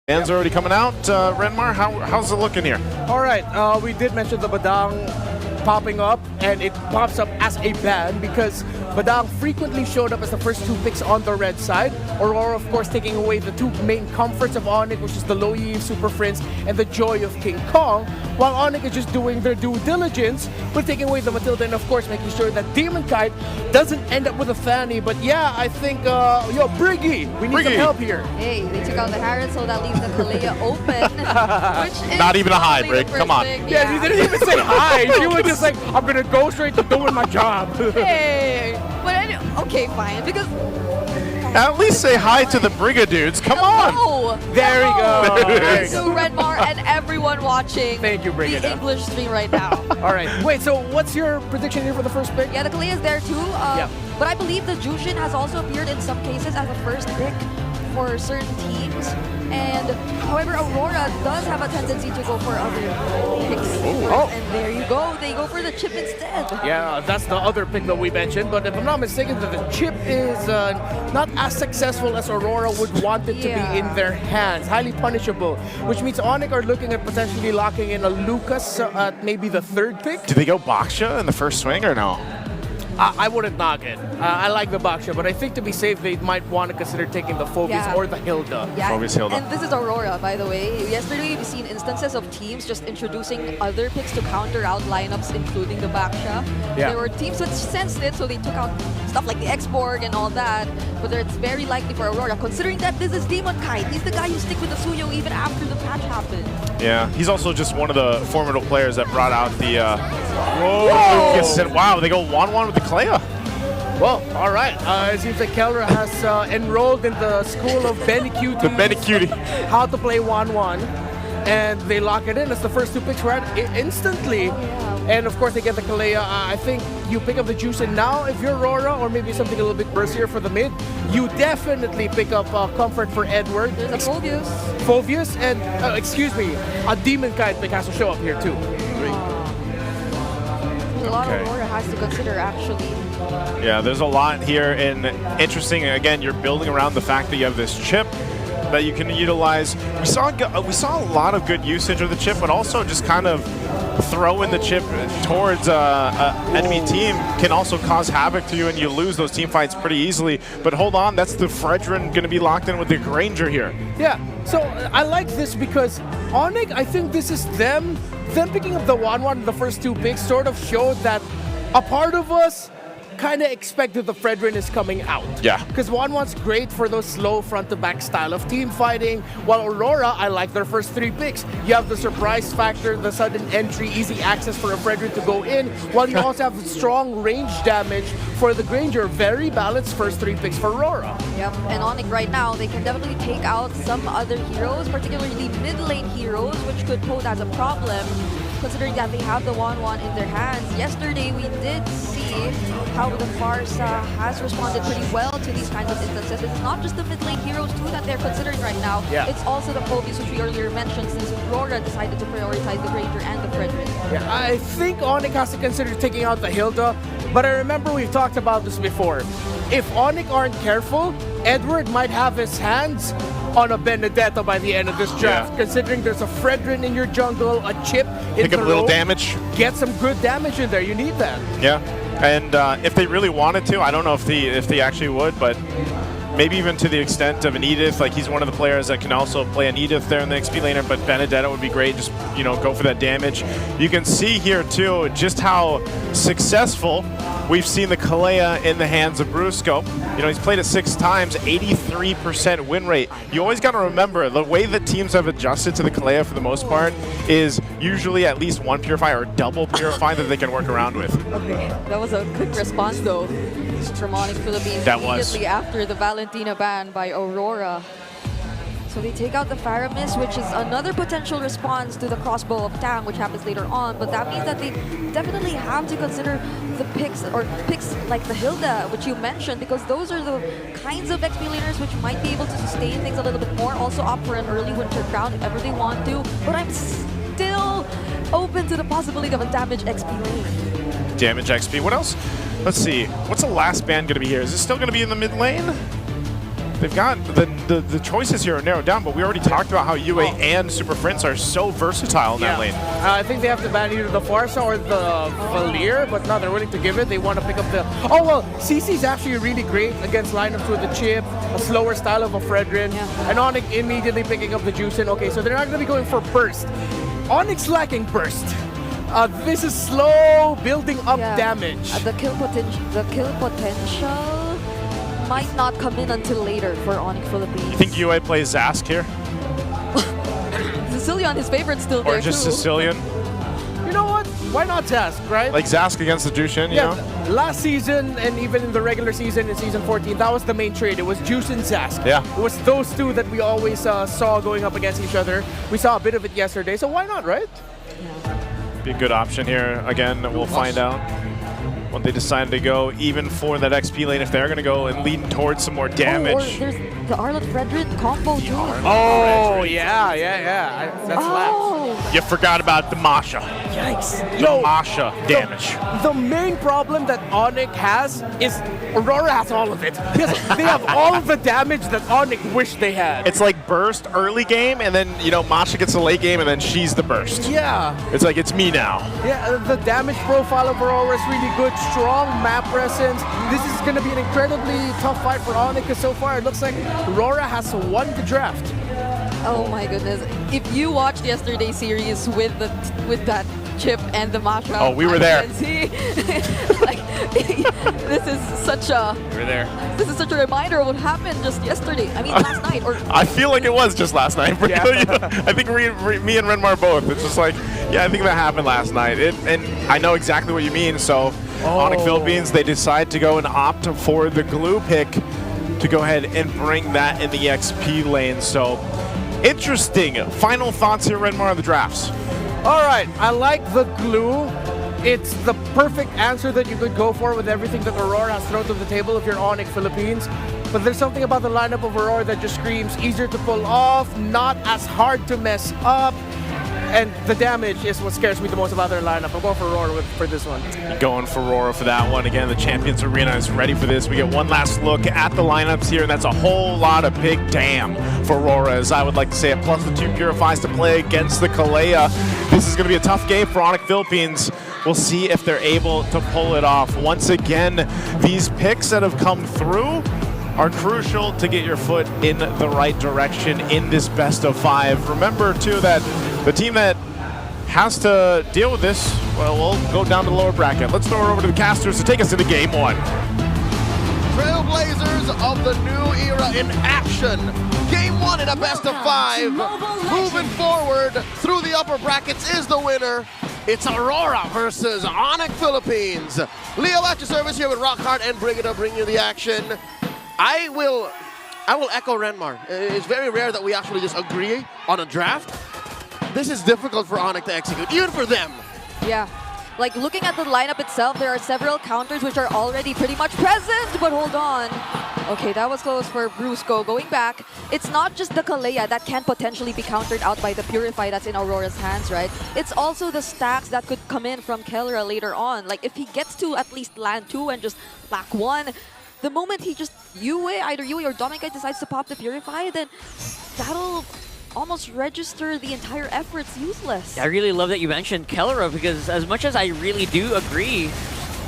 Ban's already coming out. Renmar, how's it looking here? All right, we did mention the Badang popping up, and it pops up as a ban because Badang frequently showed up as the first two picks on the red side. Aurora, of course, taking away the two main comforts of ONIC, which is the low EV Super Prince and the Joy of King Kong, while ONIC is just doing their due diligence, but taking away the Matilda and, of course, making sure that Demon Kite doesn't end up with a Fanny. But yeah, I think, Briggy, we need some help here. Hey, they took out the Harris, so that leaves the Kalea open, which is not even a hi, Brig. Come on. Yeah, you didn't even say hi. You were just like, I'm gonna go straight to doing my job. Hey, but okay, fine, because at least say hi to the Brigadudes. Come on. There we go. There you go. Redmar and everyone watching Thank you, Brigada. the English stream right now. All right. Wait, so what's your prediction here for the first pick? Yeah, the Kalea is there too. But I believe the Jushin has also appeared in some cases as a first pick for certain teams. And however, Aurora does have a tendency to go for other picks. And there you go. They go for the chip instead. Yeah, that's the other pick that we mentioned. But if I'm not mistaken, the chip is not as successful as Aurora would want it to be in their hands. Highly punishable, which means ONIC are looking at potentially locking in a Lucas at maybe the third pick. Do they go Baksha in the first swing or no? I wouldn't knock it. I like the Baksha, but I think to be safe, they might want to consider taking the Phobius or the Hilda. Yeah, Phobius Hilda. And this is Aurora, by the way. Yesterday, we've seen instances of teams just introducing other picks to counter out lineups, including the Baksha. Yeah. There were teams that sensed it, so they took out stuff like the X-Borg and all that. But it's very likely for Aurora, considering that this is Demon Kite. He's the guy you stick with the Suyo even after the patch happened. Yeah, he's also just one of the formidable players that brought out the... Wow, they go 1-1 with the Kalea. Well, all right. It seems like Kelra has enrolled in the school of Benny Cutie. The Benny Cutie. How to play 1-1. And they lock it in. It's the first two picks right instantly. And of course, they get the Kalea. I think you pick up the Jushin now if you're Aurora, or maybe something a little bit burstier for the mid. You definitely pick up Comfort for Edward. There's a Phobius. Phobius and, excuse me, a Demon Kite pick has to show up here too. A lot of Aurora has to consider, actually. Yeah, there's a lot here, and interesting. Again, you're building around the fact that you have this chip that you can utilize. We saw a lot of good usage of the chip, but also just kind of throwing the chip towards an enemy team can also cause havoc to you, and you lose those team fights pretty easily. But hold on, that's the Fredrin going to be locked in with the Granger here. Yeah, so I like this because ONIC, I think this is them picking up the 1-1 the first two picks sort of showed that a part of us kind of expected the Fredrin is coming out. Yeah. Because 1-1's great for those slow front-to-back style of team fighting, while Aurora, I like their first three picks. You have the surprise factor, the sudden entry, easy access for a Fredrin to go in, while you also have strong range damage for the Granger. Very balanced first three picks for Aurora. Yep, and ONIC right now, they can definitely take out some other heroes, particularly mid-lane heroes, which could pose as a problem, considering that they have the 1-1 in their hands. Yesterday, we did see how the Farsa has responded pretty well to these kinds of instances. It's not just the mid-lane heroes too that they're considering right now. Yeah. It's also the Phobius, which we earlier mentioned, since Aurora decided to prioritize the Granger and the Fredrin. Yeah, I think ONIC has to consider taking out the Hilda, but I remember we've talked about this before. If ONIC aren't careful, Edward might have his hands on a Benedetta by the end of this draft, considering there's a Fredrin in your jungle, a chip in Pick up a little damage. Get some good damage in there. You need that. Yeah, and if they really wanted to, I don't know if they actually would, but maybe even to the extent of an Edith. Like, he's one of the players that can also play an Edith there in the XP laner, but Benedetta would be great. Just, go for that damage. You can see here, too, just how successful we've seen the Kalea in the hands of Brusco. He's played it 6 times, 83% win rate. You always got to remember, the way that teams have adjusted to the Kalea for the most part is usually at least one Purify or double Purify that they can work around with. Okay, that was a quick response, though, from ONIC Philippines immediately after the Valentina ban by Aurora. So they take out the Faramis, which is another potential response to the crossbow of Tang, which happens later on. But that means that they definitely have to consider the picks like the Hilda, which you mentioned, because those are the kinds of XP laners which might be able to sustain things a little bit more. Also opt for an early winter crown if ever they want to. But I'm still open to the possibility of a damage XP lane. Damage XP. What else? Let's see. What's the last ban going to be here? Is it still going to be in the mid lane? they've got the choices here are narrowed down, but we already talked about how UA and Super Prince are so versatile in that lane. I think they have to ban either the Farsa or the Valier, but no, they're willing to give it. They want to pick up the... Oh, well, CC's actually really great against lineups with the chip, a slower style of a Fredrin, and ONIC immediately picking up the Juicing. Okay, so they're not going to be going for burst. ONIC's lacking burst. This is slow building up damage. The kill potential might not come in until later for ONIC Philippines. You think UA plays Zask here? Sicilian, his favorite, still there Or just too. Sicilian? You know what? Why not Zask, right? Like Zask against the Jushin, you know? Last season and even in the regular season in season 14, that was the main trade. It was Juice and Zask. Yeah. It was those two that we always saw going up against each other. We saw a bit of it yesterday, so why not, right? Be a good option here. Again, we'll find out when they decide to go even for that XP lane, if they're going to go and lean towards some more damage. Or there's the Arlott Fredrin combo too. Oh, yeah. That's You forgot about the Masha. Yikes. The Masha damage. The main problem that ONIC has is Aurora has all of it. They have all of the damage that ONIC wish they had. It's like burst early game, and then, you know, Masha gets the late game, and then she's the burst. Yeah. It's like, it's me now. Yeah, the damage profile of Aurora is really good. Strong map presence. This is going to be an incredibly tough fight for ONIC, because so far it looks like Aurora has won the draft. Oh my goodness. If you watched yesterday's series with that chip and the Masha, oh, we were there. Like, this is such a... We were there. This is such a reminder of what happened just yesterday. I mean, last night. Or I feel like it was just last night. Yeah. I think me and Renmar both. It's just like, yeah, I think that happened last night. And I know exactly what you mean. So, ONIC Philippines, they decide to go and opt for the glue pick to go ahead and bring that in the XP lane. So, interesting. Final thoughts here, Renmar, on the drafts. All right, I like the glue. It's the perfect answer that you could go for with everything that Aurora has thrown to the table if you're ONIC Philippines. But there's something about the lineup of Aurora that just screams easier to pull off, not as hard to mess up. And the damage is what scares me the most about their lineup. I'm going for Aurora for this one. Going for Aurora for that one. Again, the Champions Arena is ready for this. We get one last look at the lineups here, and that's a whole lot of big damn for Aurora, as I would like to say it. Plus the 2 Purifies to play against the Kalea. This is going to be a tough game for ONIC Philippines. We'll see if they're able to pull it off. Once again, these picks that have come through are crucial to get your foot in the right direction in this best of 5. Remember, too, that the team that has to deal with this, well, we'll go down to the lower bracket. Let's throw it over to the casters to take us into Game 1. Trailblazers of the new era in action. Game 1 in a best of 5. Moving forward through the upper brackets is the winner. It's Aurora versus ONIC Philippines. Leo at your service here with Rockhart and Brigida bring you the action. I will echo Renmar. It's very rare that we actually just agree on a draft. This is difficult for ONIC to execute, even for them. yeah. Like, looking at the lineup itself, there are several counters which are already pretty much present, but hold on. Okay, that was close for Brusco. Going back, it's not just the Kalea that can potentially be countered out by the Purify that's in Aurora's hands, right? It's also the stacks that could come in from Kellera later on. Like, if he gets to at least land 2 and just black 1, the moment he just either UA or Dominic decides to pop the Purify, then that'll almost register the entire effort's useless. I really love that you mentioned Kellera, because as much as I really do agree,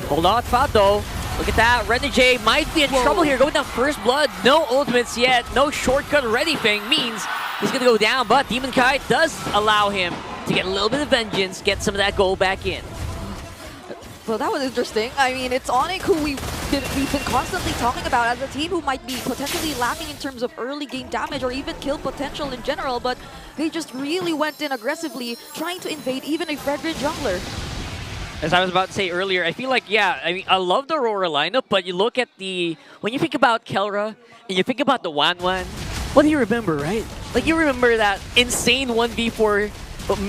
hold on, Fato. Look at that. Renegade might be in trouble here. Going down first blood. No ultimates yet. No shortcut or anything. Means he's going to go down, but Demon Kai does allow him to get a little bit of vengeance, get some of that gold back in. Well, that was interesting. I mean, it's ONIC who we've been constantly talking about as a team who might be potentially lacking in terms of early game damage or even kill potential in general, but they just really went in aggressively, trying to invade even a Fredrin jungler. As I was about to say earlier, I feel like, yeah, I mean, I love the Aurora lineup, but you look at when you think about Kellera and you think about the 1-1, what do you remember, right? Like, you remember that insane 1v4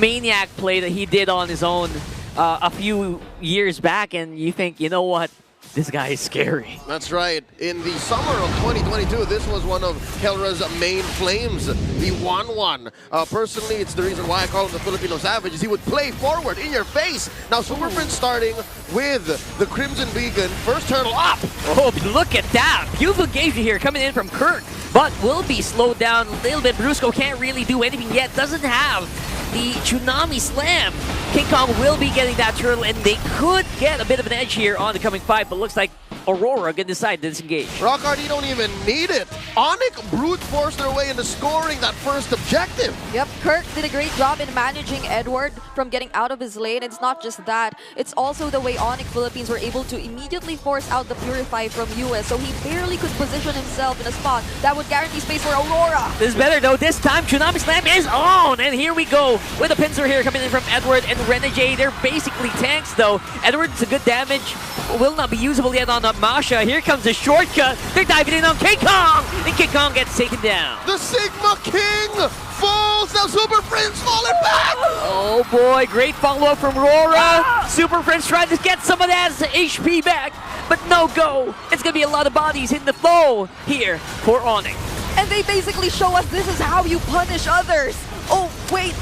maniac play that he did on his own a few years back, and you think, you know what, This guy is scary. That's right. In the summer of 2022, this was one of Kelra's main flames, the 1-1. Personally, it's the reason why I call him the Filipino Savage, is he would play forward in your face. Now, Super Prince starting with the Crimson Beacon. First turtle up. Oh, look at that. Beautiful engagement here coming in from Kirk, but will be slowed down a little bit. Brusco can't really do anything yet. Doesn't have the Tsunami Slam. King Kong will be getting that turtle, and they could get a bit of an edge here on the coming fight, but looks like Aurora can decide to disengage. Rockhard, you don't even need it. ONIC brute forced their way into scoring that first objective. Yep, Kirk did a great job in managing Edward from getting out of his lane. It's not just that, it's also the way ONIC Philippines were able to immediately force out the Purify from US, so he barely could position himself in a spot that would guarantee space for Aurora. This is better though. This time Tsunami Slam is on, and here we go with a pincer here coming in from Edward and Renegade. They're basically tanks though. Edward's a good damage, will not be usable yet on Masha. Here comes the shortcut. They're diving in on King Kong, and King Kong gets taken down. The Sigma King falls. Now Super Prince falling back. Oh boy, great follow-up from RORA. Super Prince trying to get some of that HP back, but no go. It's gonna be a lot of bodies hitting the flow here for ONIC. And they basically show us this is how you punish others. Oh, wait.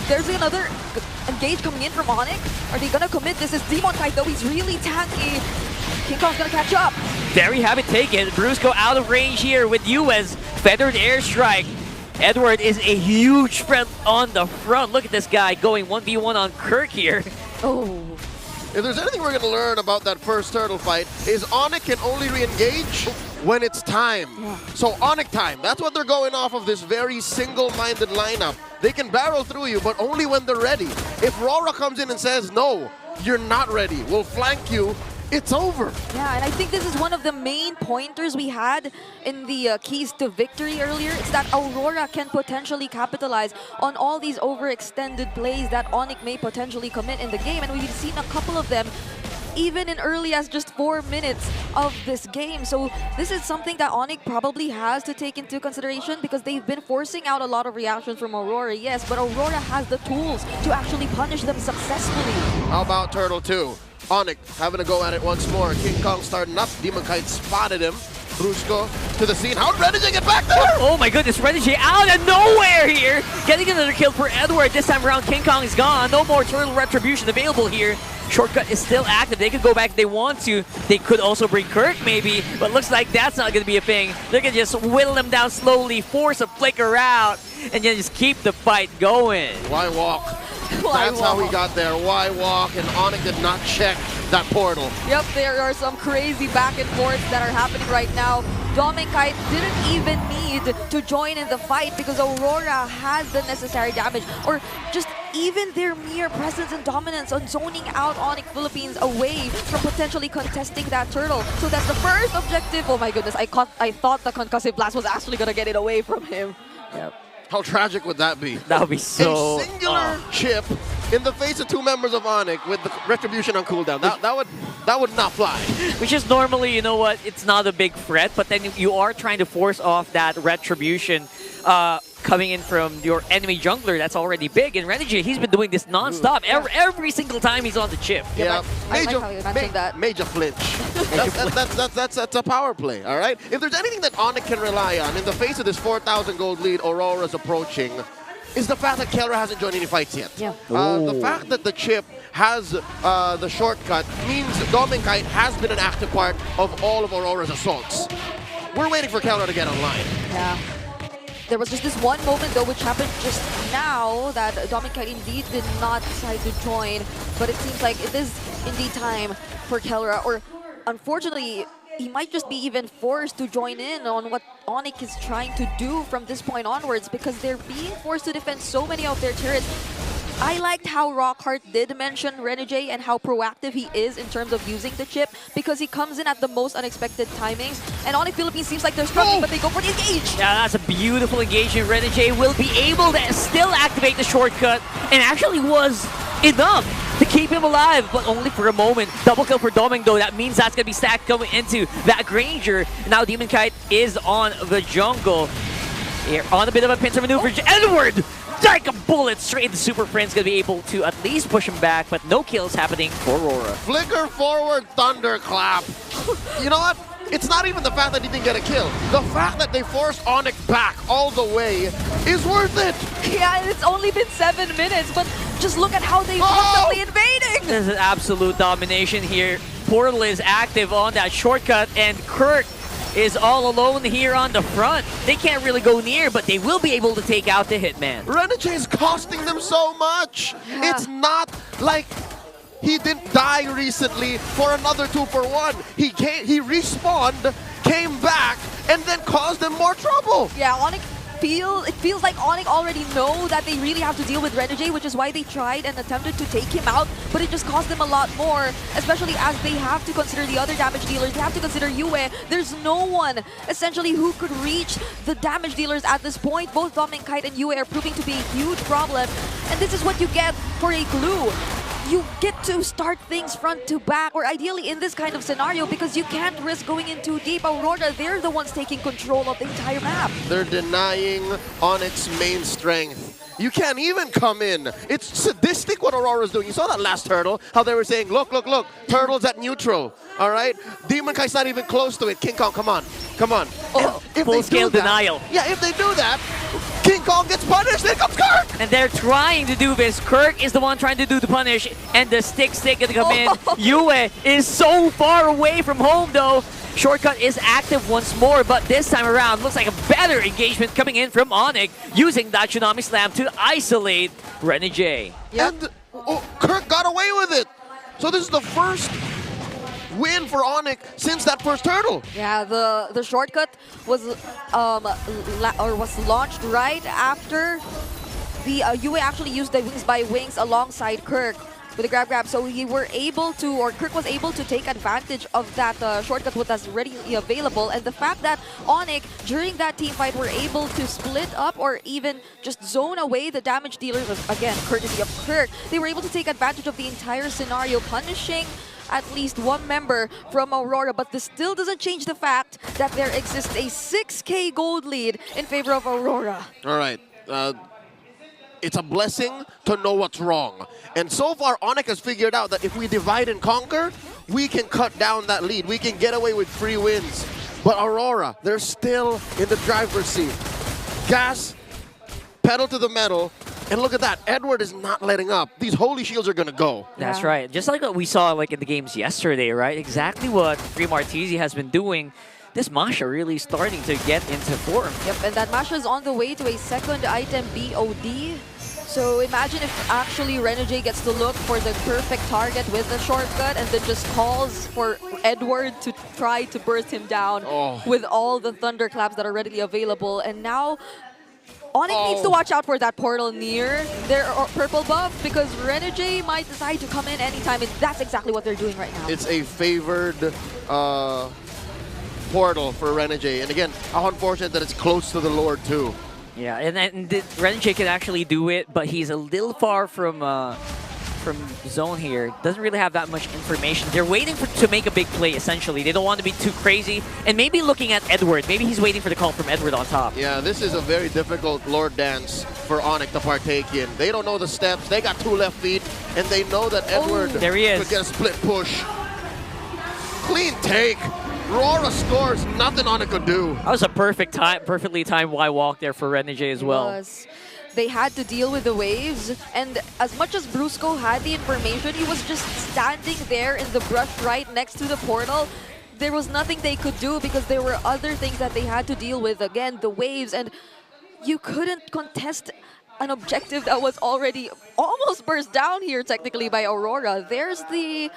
There's another engage coming in from ONIC. Are they gonna commit? This is Demon Kite though. He's really tanky. King Kong's gonna catch up. Very happy taken. Brusco out of range here with US. Feathered airstrike. Edward is a huge threat on the front. Look at this guy going 1v1 on Kirk here. Oh. If there's anything we're going to learn about that first turtle fight, is ONIC can only re-engage when it's time. Yeah. So ONIC time, that's what they're going off of, this very single-minded lineup. They can barrel through you, but only when they're ready. If RORA comes in and says, no, you're not ready, we'll flank you, it's over. Yeah, and I think this is one of the main pointers we had in the keys to victory earlier. It's that Aurora can potentially capitalize on all these overextended plays that ONIC may potentially commit in the game. And we've seen a couple of them even in early as just 4 minutes of this game. So this is something that ONIC probably has to take into consideration because they've been forcing out a lot of reactions from Aurora, yes, but Aurora has the tools to actually punish them successfully. How about Turtle 2? ONIC having a go at it once more. King Kong starting up. Demon Kite spotted him. Brusco to the scene. How did Renegade get back there? Oh my goodness, Renegade out of nowhere here. Getting another kill for Edward. This time around, King Kong is gone. No more turtle retribution available here. Shortcut is still active. They could go back if they want to. They could also bring Kirk maybe, but looks like that's not going to be a thing. They're going to just whittle him down slowly, force a flicker out, and then just keep the fight going. Why walk? That's how we got there. Why walk? And ONIC did not check that portal. Yep, there are some crazy back and forths that are happening right now. Kite didn't even need to join in the fight because Aurora has the necessary damage, or just even their mere presence and dominance on zoning out ONIC Philippines away from potentially contesting that turtle. So that's the first objective. Oh my goodness, I thought the concussive blast was actually gonna get it away from him. Yep. How tragic would that be? That would be so... A singular chip in the face of two members of ONIC with the retribution on cooldown. That would not fly. Which is normally, you know what, it's not a big threat, but then you are trying to force off that retribution coming in from your enemy jungler. That's already big. And Renegade, he's been doing this non-stop every single time he's on the chip. Yeah, I like how you mentioned that. Major flinch. That's a power play, all right? If there's anything that ONIC can rely on in the face of this 4,000 gold lead Aurora's approaching, is the fact that Kelra hasn't joined any fights yet. Yeah. The fact that the chip has the shortcut means Kite has been an active part of all of Aurora's assaults. We're waiting for Kelra to get online. Yeah. There was just this one moment though which happened just now that Kite indeed did not decide to join, but it seems like it is indeed time for Kelra, or unfortunately he might just be even forced to join in on what ONIC is trying to do from this point onwards because they're being forced to defend so many of their turrets. I liked how Rockhart did mention Renegade and how proactive he is in terms of using the chip because he comes in at the most unexpected timings. And ONIC Philippines seems like they're struggling, but they go for the engage. Yeah, that's a beautiful engagement. Renegade will be able to still activate the shortcut, and actually was enough to keep him alive, but only for a moment. Double kill for Doming though. That means that's going to be stacked going into that Granger. Now Demon Kite is on the jungle. Here on a bit of a pincer maneuver. Edward like a bullet straight into Super Friend's gonna be able to at least push him back, but no kills happening for Aurora. Flicker forward thunderclap. You know what? It's not even the fact that he didn't get a kill. The fact that they forced ONIC back all the way is worth it. Yeah, it's only been 7 minutes, but just look at how they constantly invading. This is absolute domination here. Portal is active on that shortcut, and Kirk is all alone here on the front. They can't really go near, but they will be able to take out the Hitman. Renegade is costing them so much. Yeah. It's not like he didn't die recently for another 2-for-1. He respawned, came back, and then caused them more trouble. Yeah, ONIC it feels like ONIC already know that they really have to deal with Renegade, which is why they tried and attempted to take him out, but it just cost them a lot more, especially as they have to consider the other damage dealers. They have to consider Yue. There's no one, essentially, who could reach the damage dealers at this point. Both Dom and Kite and Yue are proving to be a huge problem, and this is what you get for a glue. You get to start things front to back, or ideally in this kind of scenario, because you can't risk going in too deep. Aurora, they're the ones taking control of the entire map. They're denying ONIC's main strength. You can't even come in. It's sadistic what Aurora's doing. You saw that last turtle, how they were saying, look, look, look, turtle's at neutral, all right? Demon Kai's not even close to it. King Kong, come on, come on. Oh, full-scale denial. Yeah, if they do that, King Kong gets punished, then comes Kirk! And they're trying to do this. Kirk is the one trying to do the punish, and the stick gonna come in. Yue is so far away from home, though. Shortcut is active once more, but this time around looks like a better engagement coming in from ONIC, using that Tsunami Slam to isolate Renegade. Yep. And Kirk got away with it. So this is the first win for ONIC since that first turtle. Yeah, the shortcut was was launched right after the Yue actually used the Wings by Wings alongside Kirk with the grab. So he were able to, or Kirk was able to take advantage of that shortcut that was readily available. And the fact that ONIC during that team fight were able to split up or even just zone away the damage dealers, again courtesy of Kirk, they were able to take advantage of the entire scenario, punishing at least one member from Aurora, but this still doesn't change the fact that there exists a 6K gold lead in favor of Aurora. All right. It's a blessing to know what's wrong. And so far, ONIC has figured out that if we divide and conquer, we can cut down that lead. We can get away with free wins. But Aurora, they're still in the driver's seat. Gas, pedal to the metal, and look at that. Edward is not letting up. These holy shields are going to go. That's right. Just like what we saw like in the games yesterday, right? Exactly what Free Martizi has been doing. This Masha really starting to get into form. Yep, and that Masha is on the way to a second item BOD. So imagine if actually Renegade gets to look for the perfect target with the shortcut and then just calls for Edward to try to burst him down with all the thunderclaps that are readily available. And now ONIC needs to watch out for that portal near their purple buff, because Renegade might decide to come in anytime, and that's exactly what they're doing right now. It's a favored portal for Renegade. And again, how unfortunate that it's close to the Lord too. Yeah, and Renegade can actually do it, but he's a little far from zone here. Doesn't really have that much information. They're waiting to make a big play, essentially. They don't want to be too crazy. And maybe looking at Edward. Maybe he's waiting for the call from Edward on top. Yeah, this is a very difficult Lord dance for ONIC to partake in. They don't know the steps. They got 2 left feet, and they know that Edward there he is. could get a split push. Clean take. RORA scores, nothing ONIC could do. That was a perfectly timed Y walk there for Renegade as well. They had to deal with the waves, and as much as Brusco had the information, he was just standing there in the brush right next to the portal. There was nothing they could do because there were other things that they had to deal with. Again, the waves, and you couldn't contest an objective that was already almost burst down here technically by Aurora. There's the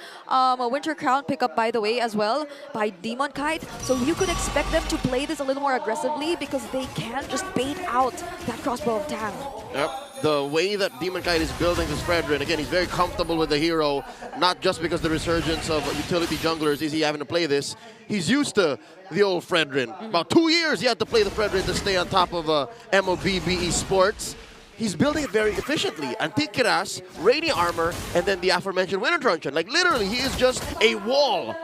Winter Crown pickup, by the way, as well by Demon Kite. So you could expect them to play this a little more aggressively because they can just bait out that crossbow of Tang. Yep. The way that Demon Kite is building this Fredrin, again, he's very comfortable with the hero, not just because the resurgence of utility junglers is he having to play this. He's used to the old Fredrin. About 2 years he had to play the Fredrin to stay on top of MLB BE Sports. He's building it very efficiently. Antikiras, Radiant Armor, and then the aforementioned Winter Truncheon. Like, literally, he is just a wall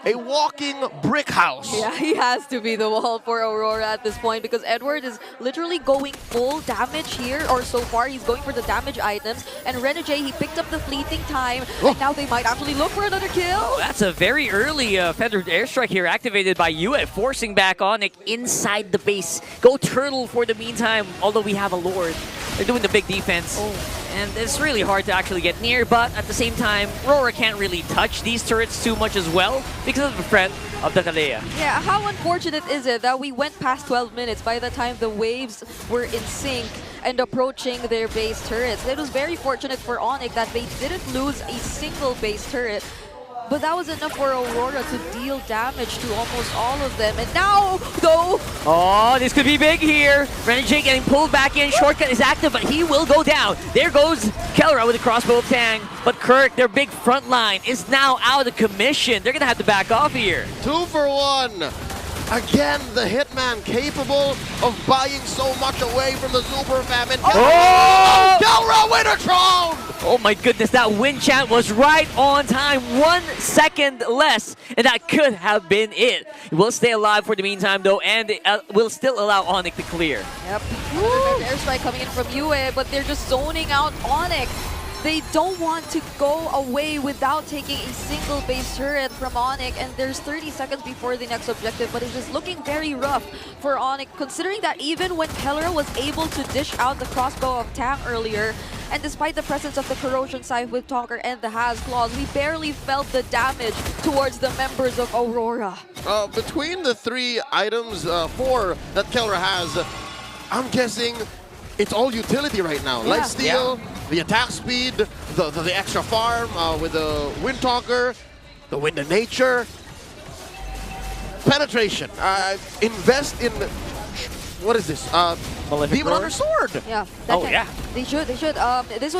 a walking brick house. Yeah, he has to be the wall for Aurora at this point because Edward is literally going full damage here, or so far he's going for the damage items. And Renegade, he picked up the fleeting time, and now they might actually look for another kill. That's a very early feathered airstrike here activated by Yue, forcing back ONIC inside the base. Go Turtle for the meantime, although we have a Lord. They're doing the big defense. And it's really hard to actually get near, but at the same time, RORA can't really touch these turrets too much as well because of the threat of the Kalea. Yeah, how unfortunate is it that we went past 12 minutes by the time the waves were in sync and approaching their base turrets. It was very fortunate for ONIC that they didn't lose a single base turret. But that was enough for Aurora to deal damage to almost all of them. And now, though... Oh, this could be big here. Renegade getting pulled back in. Shortcut is active, but he will go down. There goes Kellera with the crossbow of Tang. But Kirk, their big front line, is now out of commission. They're going to have to back off here. 2 for 1. Again, the Hitman capable of buying so much away from the Super Famine. Oh! Kellera Wintertron! Oh my goodness, that win chant was right on time. 1 second less, and that could have been it. We'll stay alive for the meantime, though, and we'll still allow ONIC to clear. Yep. Airstrike coming in from Yue, but they're just zoning out ONIC. They don't want to go away without taking a single base turret from ONIC, and there's 30 seconds before the next objective, but it's just looking very rough for ONIC, considering that even when Kellera was able to dish out the crossbow of Tang earlier, and despite the presence of the Corrosion Scythe with Tonker and the Has Claws, we barely felt the damage towards the members of Aurora. Between the 3 items, 4 that Kellera has, I'm guessing it's all utility right now. Yeah. Lifesteal, the attack speed, the extra farm with the Wind Talker, the Wind of Nature. Penetration. Invest in... What is this? Demon Hunter Sword. Yeah. Yeah. They should. This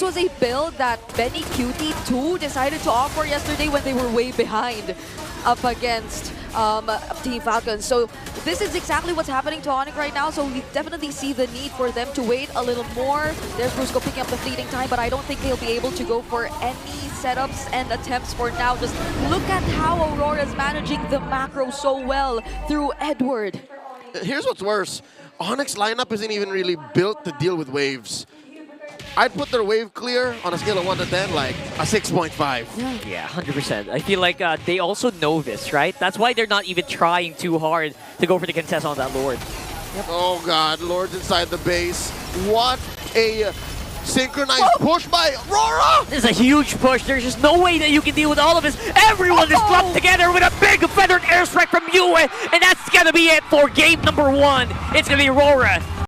was a build that Benny QT 2 decided to opt for yesterday when they were way behind up against Team Falcon. So this is exactly what's happening to ONIC right now. So we definitely see the need for them to wait a little more. There's Brusco picking up the fleeting time, but I don't think they'll be able to go for any setups and attempts for now. Just look at how Aurora is managing the macro so well through Edward. Here's what's worse. ONIC's lineup isn't even really built to deal with waves. I'd put their wave clear on a scale of 1 to 10, like a 6.5. Yeah, 100%. I feel like they also know this, right? That's why they're not even trying too hard to go for the contest on that Lord. Yep. Oh God, Lord's inside the base. What a synchronized push by RORA! This is a huge push. There's just no way that you can deal with all of this. Everyone is clumped together with a big feathered airstrike from Yue, and that's gonna be it for game number 1. It's gonna be RORA